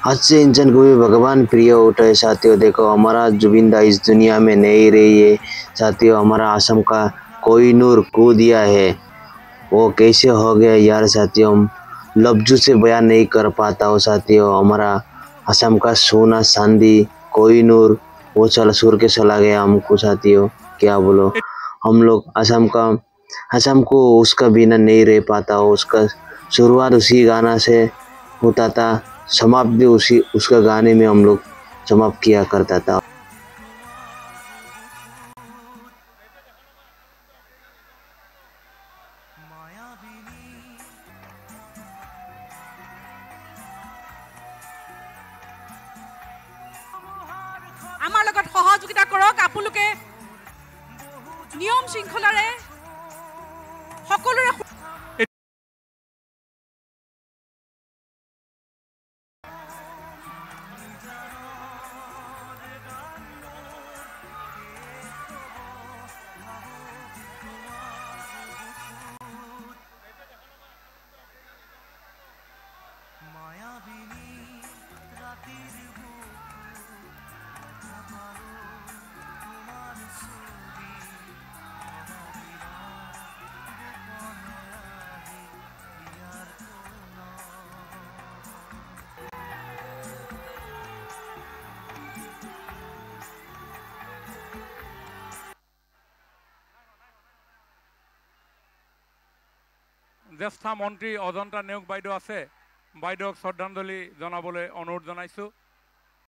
आज से इंसान को भी भगवान प्रिय उठा है साथियों। देखो हमारा जुबिंदा इस दुनिया में नहीं रही है साथियों। हमारा असम का कोहिनूर खो दिया है, वो कैसे हो गया यार साथियों, हम लफ्जों से बयान नहीं कर पाता हूँ साथियों। हमारा असम का सोना चांदी कोहिनूर वो चला सुर के चला गया हमको साथियों, क्या बोलो। हम लोग असम को उसका बिना नहीं रह पाता हो। उसका शुरुआत उसी गाना से होता था, समाप्त भी उसी उसका गाने में हम लोग समाप्त किया करता था। আমাৰ লগত সহযোগিতা কৰক আপোনালোকে নিয়ম শৃংখলাৰে সকলোৰে জ্যেষ্ঠ মন্ত্ৰী অজন্তা নেওগ বাইদেউ আছে, বাইদেউক শ্ৰদ্ধাঞ্জলি জনাবলৈ অনুৰোধ জনাইছোঁ।